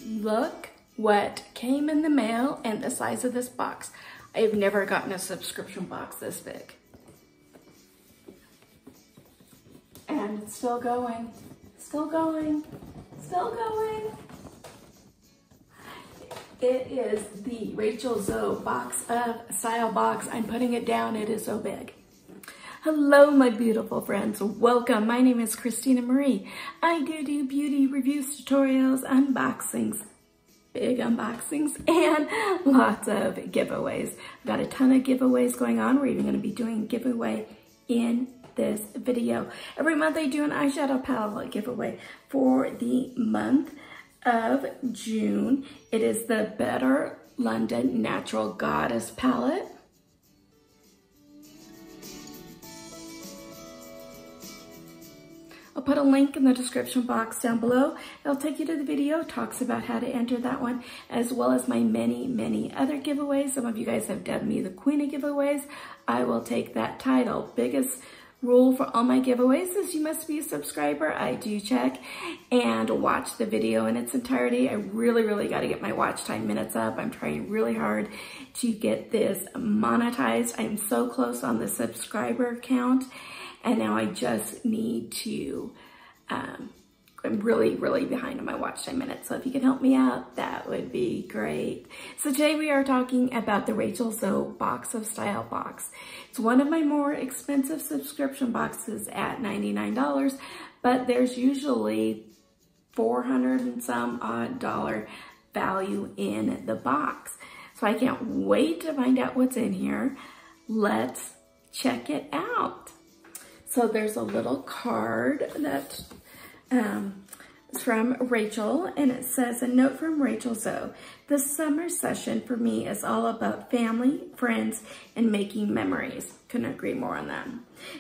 Look what came in the mail and the size of this box. I've never gotten a subscription box this big. And it's still going, still going, still going. It is the Rachel Zoe box of style box. I'm putting it down, it is so big. Hello, my beautiful friends. Welcome. My name is Christina Marie. I do beauty reviews, tutorials, unboxings, big unboxings, and lots of giveaways. I've got a ton of giveaways going on. We're even going to be doing a giveaway in this video. Every month I do an eyeshadow palette giveaway. For the month of June, it is the Better London Natural Goddess palette. I'll put a link in the description box down below. It'll take you to the video. It talks about how to enter that one, as well as my many other giveaways. Some of you guys have dubbed me the queen of giveaways. I will take that title. Biggest rule for all my giveaways is you must be a subscriber. I do check and watch the video in its entirety. I really got to get my watch time minutes up. I'm trying really hard to get this monetized. I'm so close on the subscriber count. And now I just need to, I'm really behind on my watch time minutes. So if you can help me out, that would be great. So today we are talking about the Rachel Zoe Box of Style box. It's one of my more expensive subscription boxes at $99, but there's usually $400 and some odd dollar value in the box. So I can't wait to find out what's in here. Let's check it out. So there's a little card that is from Rachel, and it says, "A note from Rachel Zoe. The summer session for me is all about family, friends, and making memories." Couldn't agree more on that.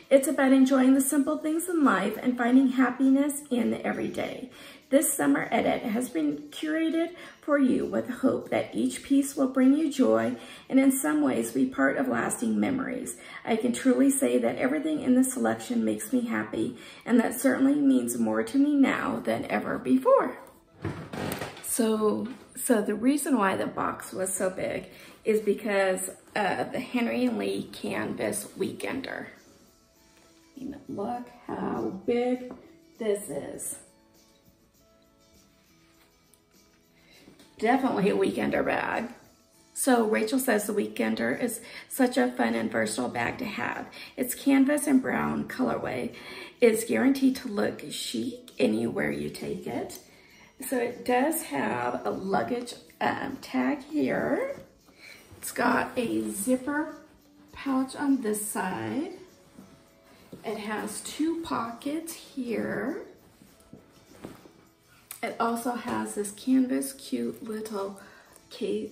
It's about enjoying the simple things in life and finding happiness in the everyday. This summer edit has been curated for you with hope that each piece will bring you joy and in some ways be part of lasting memories. I can truly say that everything in this selection makes me happy, and that certainly means more to me now than ever before. So the reason why the box was so big is because of the Henry & Lee Canvas Weekender. I mean, look how big this is. Definitely a weekender bag. So Rachel says the Weekender is such a fun and versatile bag to have. Its canvas and brown colorway is guaranteed to look chic anywhere you take it. So it does have a luggage tag here. It's got a zipper pouch on this side. It has 2 pockets here. It also has this canvas cute little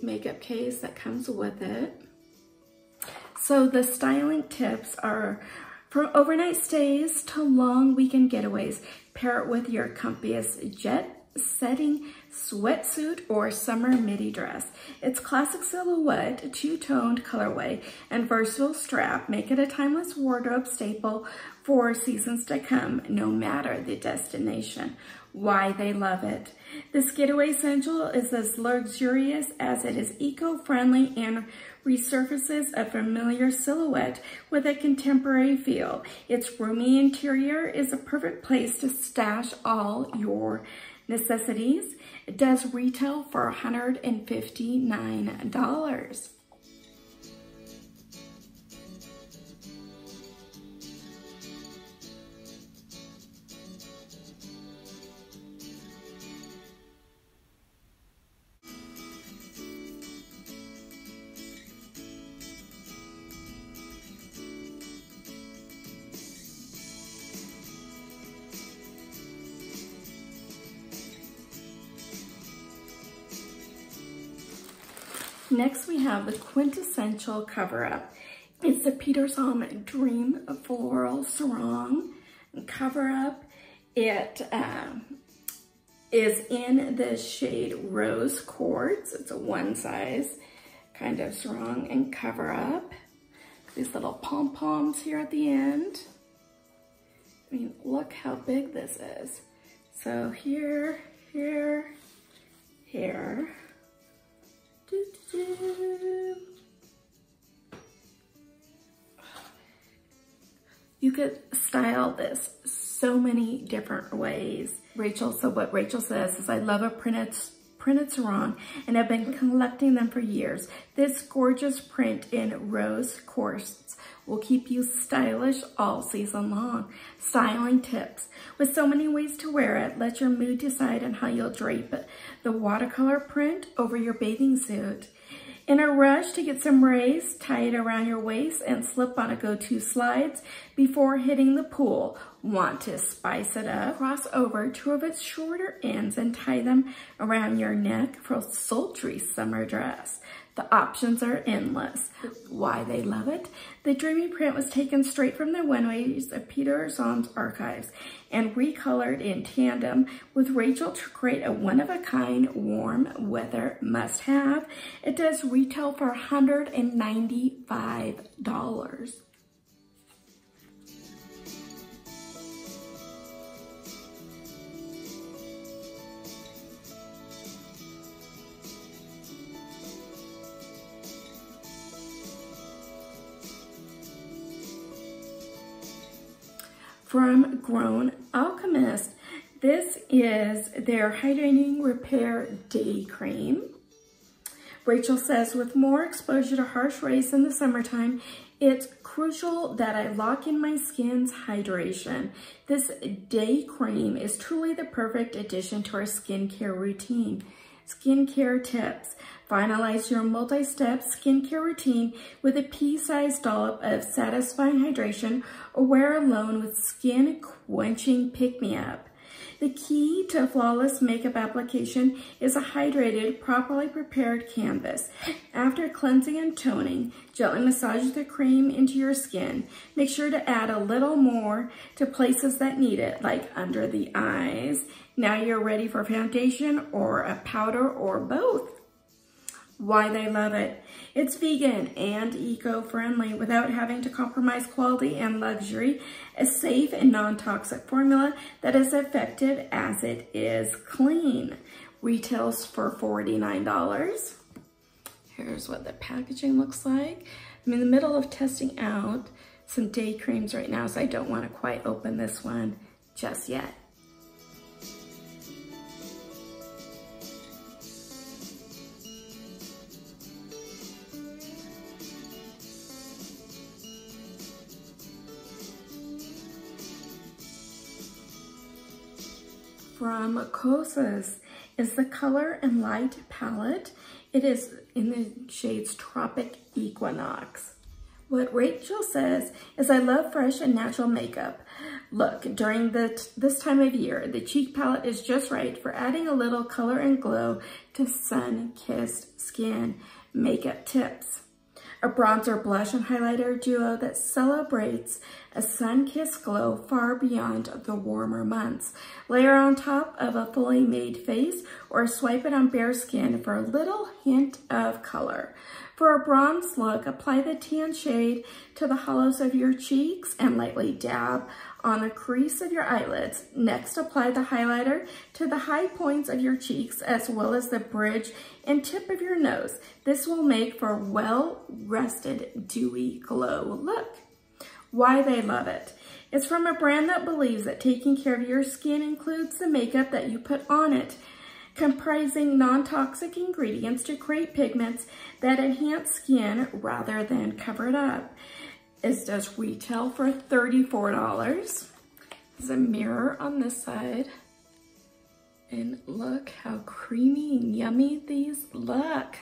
makeup case that comes with it. So the styling tips are from overnight stays to long weekend getaways. Pair it with your comfiest jet-setting sweatsuit or summer midi dress. Its classic silhouette, 2-toned colorway, and versatile strap make it a timeless wardrobe staple for seasons to come, no matter the destination. Why they love it. This getaway essential is as luxurious as it is eco-friendly and resurfaces a familiar silhouette with a contemporary feel. Its roomy interior is a perfect place to stash all your necessities. It does retail for $159. Next, we have the quintessential cover-up. It's the Peterson Dream Floral Sarong cover-up. It is in the shade Rose Quartz. It's a one size kind of sarong and cover-up. These little pom-poms here at the end. I mean, look how big this is. So here, hair. You could style this so many different ways. So what Rachel says is, I love a printed sarong and I've been collecting them for years. This gorgeous print in rose quartz will keep you stylish all season long. Styling tips. With so many ways to wear it, let your mood decide on how you'll drape the watercolor print over your bathing suit. In a rush to get some rays, tie it around your waist and slip on a go-to slides before hitting the pool. Want to spice it up? Cross over 2 of its shorter ends and tie them around your neck for a sultry summer dress. The options are endless. Why they love it? The dreamy print was taken straight from the runways of Peter Zahm's archives and recolored in tandem with Rachel to create a one-of-a-kind warm weather must-have. It does retail for $195. From Grown Alchemist. This is their Hydra-Repair Day Cream. Rachel says, with more exposure to harsh rays in the summertime, it's crucial that I lock in my skin's hydration. This day cream is truly the perfect addition to our skincare routine. Skincare tips. Finalize your multi-step skincare routine with a pea-sized dollop of satisfying hydration or wear alone with skin-quenching pick-me-up. The key to flawless makeup application is a hydrated, properly prepared canvas. After cleansing and toning, gently massage the cream into your skin. Make sure to add a little more to places that need it, like under the eyes. Now you're ready for foundation or a powder or both. Why they love it. It's vegan and eco-friendly without having to compromise quality and luxury. A safe and non-toxic formula that is effective as it is clean. Retails for $49. Here's what the packaging looks like. I'm in the middle of testing out some day creams right now, so I don't want to quite open this one just yet. From Kosas is the Color and Light palette. It is in the shades Tropic, Equinox. What Rachel says is, I love fresh and natural makeup. Look, during this time of year, the cheek palette is just right for adding a little color and glow to sun-kissed skin. Makeup tips. A bronzer, blush, and highlighter duo that celebrates a sun-kissed glow far beyond the warmer months. Layer on top of a fully made face or swipe it on bare skin for a little hint of color. For a bronze look, apply the tan shade to the hollows of your cheeks and lightly dab on the crease of your eyelids. Next, apply the highlighter to the high points of your cheeks as well as the bridge and tip of your nose. This will make for a well-rested, dewy glow look. Why they love it. It's from a brand that believes that taking care of your skin includes the makeup that you put on it, comprising non-toxic ingredients to create pigments that enhance skin rather than cover it up. It does retail for $34. There's a mirror on this side. And look how creamy and yummy these look.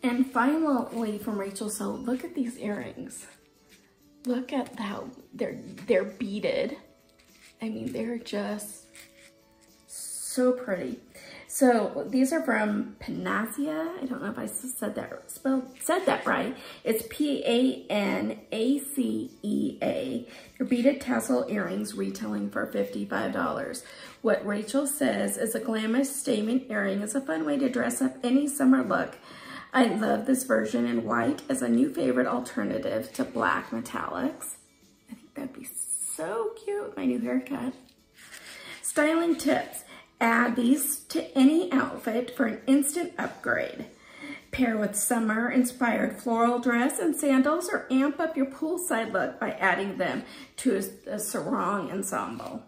And finally from Rachel, so look at these earrings. Look at how they're beaded. I mean, they're just so pretty. So these are from Panacea. I don't know if I said that right. It's P-A-N-A-C-E-A. Your beaded tassel earrings retailing for $55. What Rachel says is a glamorous statement earring is a fun way to dress up any summer look. I love this version in white as a new favorite alternative to black metallics. that'd be so cute with my new haircut. Styling tips. Add these to any outfit for an instant upgrade. Pair with summer-inspired floral dress and sandals, or amp up your poolside look by adding them to a sarong ensemble.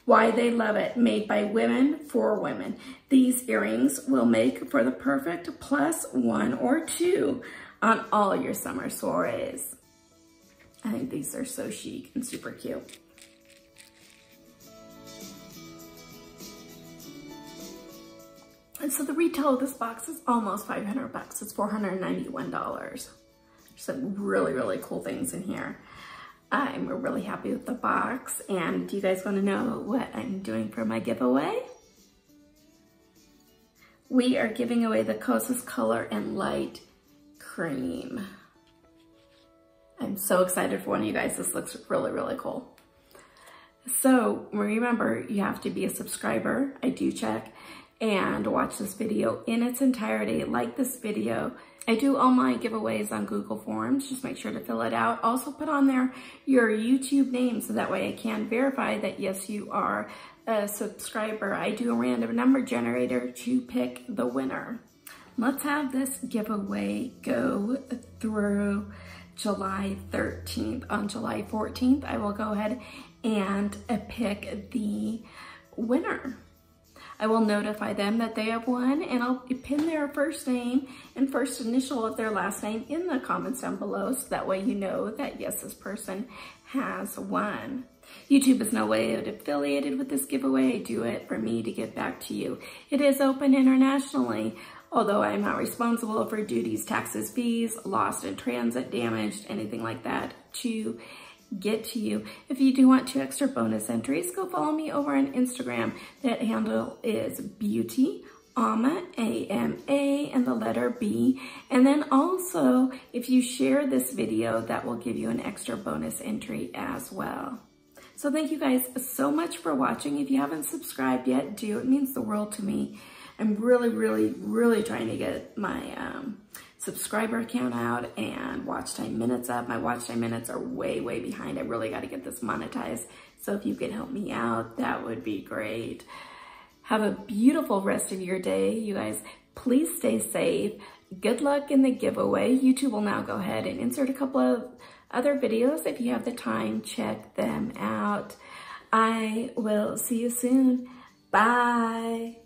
Why they love it. Made by women for women. These earrings will make for the perfect +1 or 2 on all your summer soirees. I think these are so chic and super cute. And so the retail of this box is almost 500 bucks. It's $491. There's some really, really cool things in here. I'm really happy with the box. And do you guys want to know what I'm doing for my giveaway? We are giving away the Kosas Color and Light Cream. I'm so excited for one of you guys. This looks really, really cool. So remember, you have to be a subscriber. I do check. And watch this video in its entirety. Like this video. I do all my giveaways on Google Forms. Just make sure to fill it out. Also put on there your YouTube name so that way I can verify that yes, you are a subscriber. I do a random number generator to pick the winner. Let's have this giveaway go through July 13th. On July 14th, I will go ahead and pick the winner. I will notify them that they have won, and I'll pin their first name and first initial of their last name in the comments down below, so that way you know that yes, this person has won. YouTube is no way affiliated with this giveaway. I do it for me to give back to you. It is open internationally, although I am not responsible for duties, taxes, fees, lost in transit, damaged, anything like that to get to you. If you do want 2 extra bonus entries, go follow me over on Instagram. That handle is beauty, AMA, A-M-A, and the letter B. And then also, if you share this video, that will give you an extra bonus entry as well. So thank you guys so much for watching. If you haven't subscribed yet, do. It means the world to me. I'm really, really, really trying to get my subscriber count out and watch time minutes up. My watch time minutes are way, way behind. I really got to get this monetized. So if you could help me out, that would be great. Have a beautiful rest of your day. You guys, please stay safe. Good luck in the giveaway. YouTube will now go ahead and insert a couple of other videos. If you have the time, check them out. I will see you soon. Bye.